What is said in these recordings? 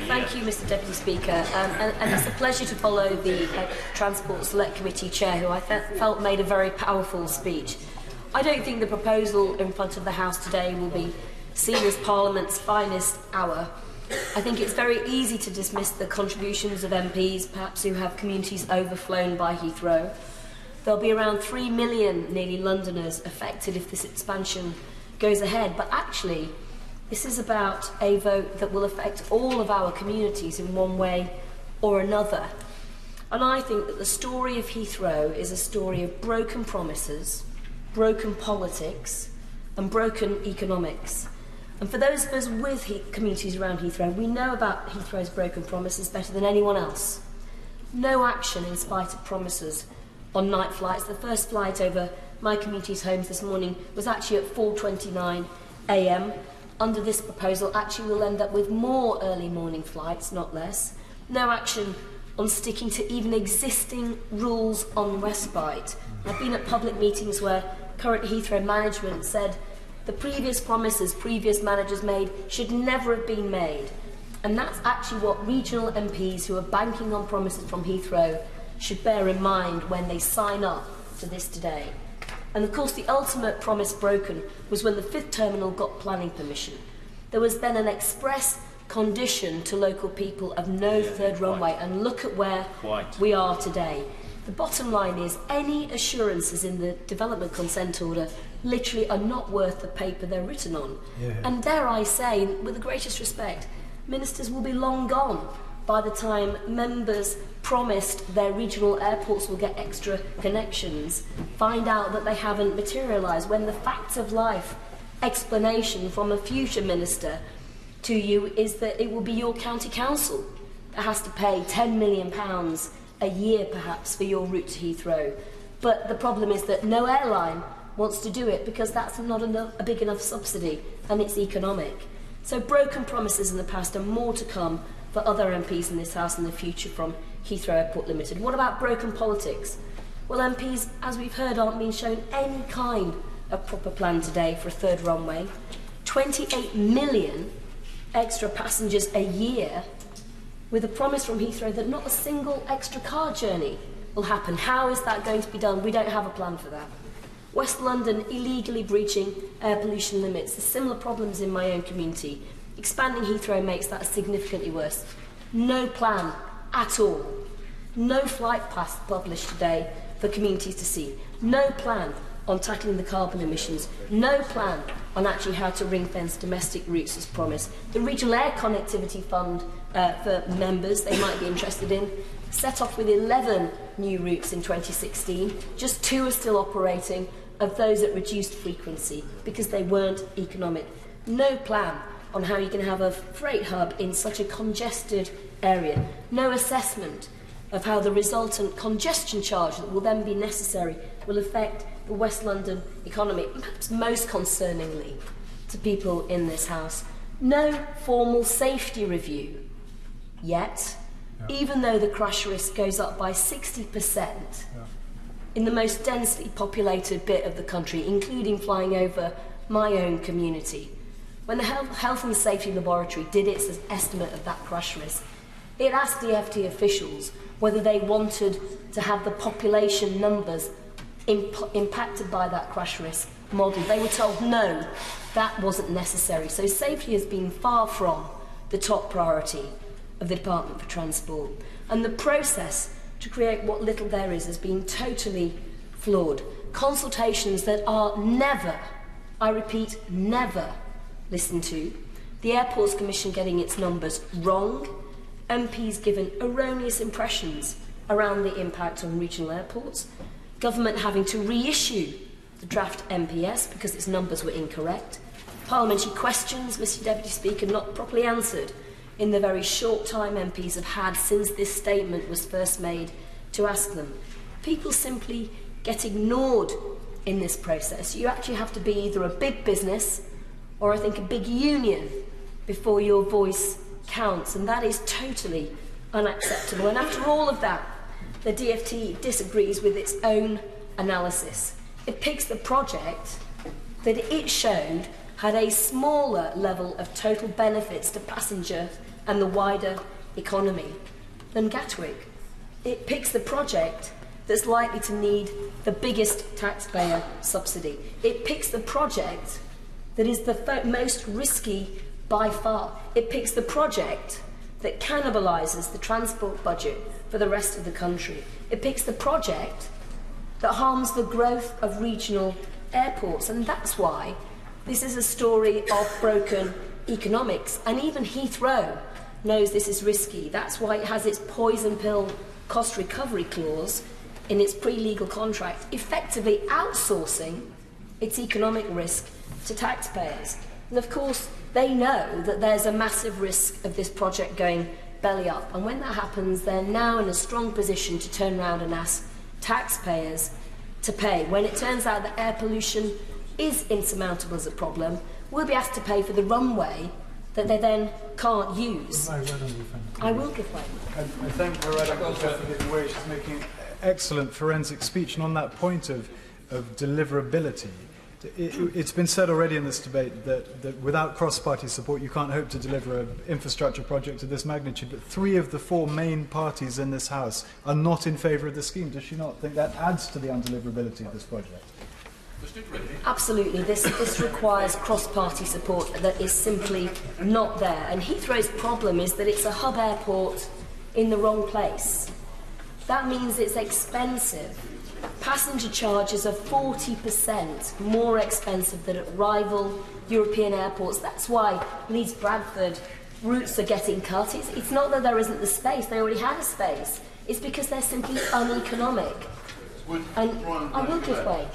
Thank you, Mr Deputy Speaker. And it's a pleasure to follow the Transport Select Committee Chair, who I felt made a very powerful speech. I don't think the proposal in front of the House today will be seen as Parliament's finest hour. I think it's very easy to dismiss the contributions of MPs, perhaps who have communities overflown by Heathrow. There'll be around 3 million, nearly, Londoners affected if this expansion goes ahead, but actually this is about a vote that will affect all of our communities in one way or another. And I think that the story of Heathrow is a story of broken promises, broken politics and broken economics. And for those of us with communities around Heathrow, we know about Heathrow's broken promises better than anyone else. No action in spite of promises on night flights. The first flight over my community's homes this morning was actually at 4:29 a.m. Under this proposal, actually we'll end up with more early morning flights, not less. No action on sticking to even existing rules on respite. I've been at public meetings where current Heathrow management said the previous promises previous managers made should never have been made. And that's actually what regional MPs who are banking on promises from Heathrow should bear in mind when they sign up to this today. And of course the ultimate promise broken was when the 5th terminal got planning permission. There was then an express condition to local people of no third runway, and look at where we are today. The bottom line is any assurances in the development consent order literally are not worth the paper they're written on. And dare I say, with the greatest respect, ministers will be long gone by the time members promised their regional airports will get extra connections find out that they haven't materialised, when the facts of life explanation from a future minister to you is that it will be your county council that has to pay £10 million a year perhaps for your route to Heathrow. But the problem is that no airline wants to do it because that's not a big enough subsidy and it's economic. So broken promises in the past and more to come for other MPs in this House in the future from Heathrow Airport Limited. What about broken politics? Well, MPs, as we've heard, aren't being shown any kind of proper plan today for a third runway. 28 million extra passengers a year, with a promise from Heathrow that not a single extra car journey will happen. How is that going to be done? We don't have a plan for that. West London illegally breaching air pollution limits. There's similar problems in my own community. Expanding Heathrow makes that significantly worse. No plan at all. No flight path published today for communities to see. No plan on tackling the carbon emissions. No plan on actually how to ring-fence domestic routes as promised. The Regional Air Connectivity Fund for members they might be interested in set off with 11 new routes in 2016. Just 2 are still operating of those at reduced frequency because they weren't economic. No plan on how you can have a freight hub in such a congested area. No assessment of how the resultant congestion charge that will then be necessary will affect the West London economy, perhaps most concerningly to people in this House. No formal safety review yet, even though the crash risk goes up by 60% in the most densely populated bit of the country, including flying over my own community. When the Health and Safety Laboratory did its estimate of that crash risk, it asked the FT officials whether they wanted to have the population numbers impacted by that crash risk model. They were told no, that wasn't necessary. So safety has been far from the top priority of the Department for Transport. And the process to create what little there is has been totally flawed. Consultations that are never, I repeat, never listened to. The Airports Commission getting its numbers wrong. MPs given erroneous impressions around the impact on regional airports. Government having to reissue the draft NPS because its numbers were incorrect. Parliamentary questions, Mr Deputy Speaker, not properly answered in the very short time MPs have had since this statement was first made to ask them. People simply get ignored in this process. You actually have to be either a big business or I think a big union before your voice counts, and that is totally unacceptable. And after all of that, the DfT disagrees with its own analysis. It picks the project that it showed had a smaller level of total benefits to passengers and the wider economy than Gatwick. It picks the project that's likely to need the biggest taxpayer subsidy. It picks the project that is the most risky by far. It picks the project that cannibalises the transport budget for the rest of the country. It picks the project that harms the growth of regional airports, and that's why this is a story of broken economics. And even Heathrow knows this is risky. That's why it has its poison pill cost recovery clause in its pre-legal contract, effectively outsourcing its economic risk to taxpayers. And of course, they know that there's a massive risk of this project going belly up. And when that happens, they're now in a strong position to turn around and ask taxpayers to pay. When it turns out that air pollution is insurmountable as a problem, we'll be asked to pay for the runway that they then can't use. I will give way. I thank Loretta for giving way. She's making an excellent forensic speech. And on that point of deliverability, it's been said already in this debate that without cross-party support you can't hope to deliver an infrastructure project of this magnitude, but 3 of the 4 main parties in this House are not in favour of the scheme. Does she not think that adds to the undeliverability of this project? Absolutely. This requires cross-party support that is simply not there. And Heathrow's problem is that it's a hub airport in the wrong place. That means it's expensive. Passenger charges are 40% more expensive than at rival European airports. That's why Leeds Bradford routes are getting cut. It's not that there isn't the space, they already had a space. It's because they're simply uneconomic. And I will give way.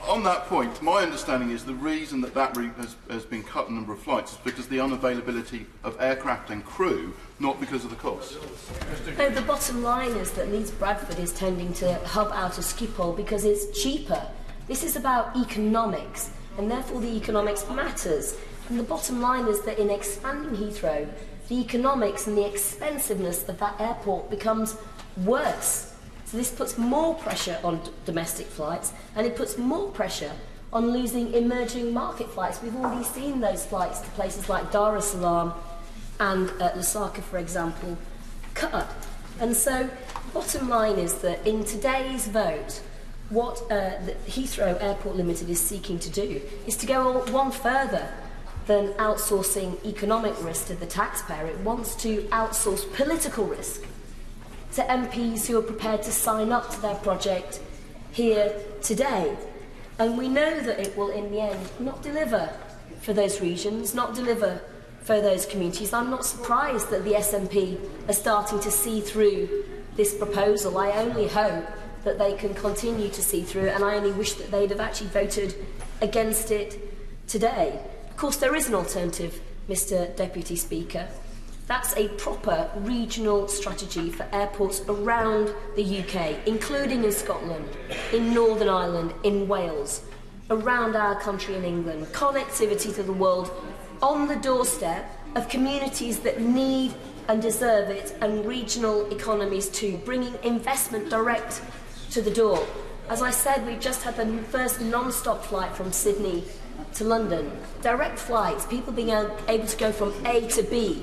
On that point, my understanding is the reason that route has been cut a number of flights is because of the unavailability of aircraft and crew, not because of the cost. No, the bottom line is that Leeds Bradford is tending to hub out of Schiphol because it's cheaper. This is about economics, and therefore the economics matters. And the bottom line is that in expanding Heathrow, the economics and the expensiveness of that airport becomes worse. So this puts more pressure on domestic flights, and it puts more pressure on losing emerging market flights. We've already seen those flights to places like Dar es Salaam and Lusaka, for example, cut. And so bottom line is that in today's vote, what the Heathrow Airport Limited is seeking to do is to go one further than outsourcing economic risk to the taxpayer. It wants to outsource political risk to MPs who are prepared to sign up to their project here today. And we know that it will, in the end, not deliver for those regions, not deliver for those communities. I'm not surprised that the SNP are starting to see through this proposal. I only hope that they can continue to see through it, and I only wish that they'd have actually voted against it today. Of course, there is an alternative, Mr. Deputy Speaker. That's a proper regional strategy for airports around the UK, including in Scotland, in Northern Ireland, in Wales, around our country in England. Connectivity to the world on the doorstep of communities that need and deserve it, and regional economies too, bringing investment direct to the door. As I said, we've just had the first non-stop flight from Sydney to London. Direct flights, people being able to go from A to B.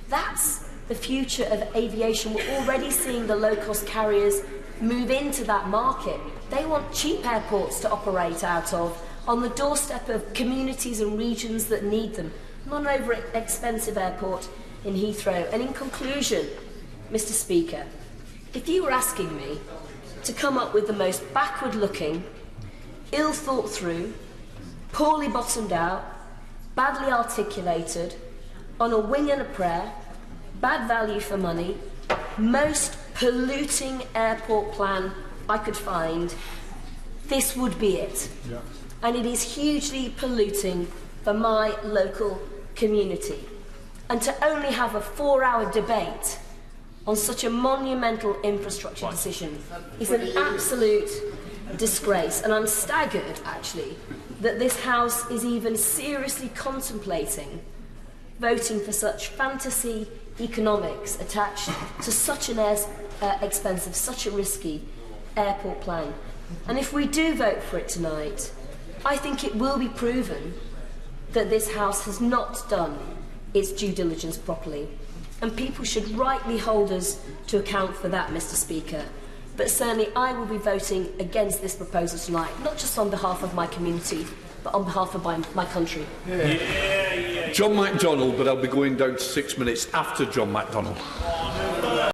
That's the future of aviation. We're already seeing the low-cost carriers move into that market. They want cheap airports to operate out of on the doorstep of communities and regions that need them, not an over-expensive airport in Heathrow. And in conclusion, Mr. Speaker, if you were asking me to come up with the most backward-looking, ill-thought-through, poorly bottomed out, badly articulated, on a wing and a prayer, bad value for money, most polluting airport plan I could find, this would be it. Yeah. And it is hugely polluting for my local community. And to only have a 4-hour debate on such a monumental infrastructure decision is an absolute disgrace. And I'm staggered, actually, that this House is even seriously contemplating voting for such fantasy economics attached to such an expensive, such a risky airport plan. And if we do vote for it tonight, I think it will be proven that this House has not done its due diligence properly. And people should rightly hold us to account for that, Mr. Speaker. But certainly I will be voting against this proposal tonight, not just on behalf of my community, but on behalf of my country. John MacDonald, but I'll be going down to 6 minutes after John MacDonald.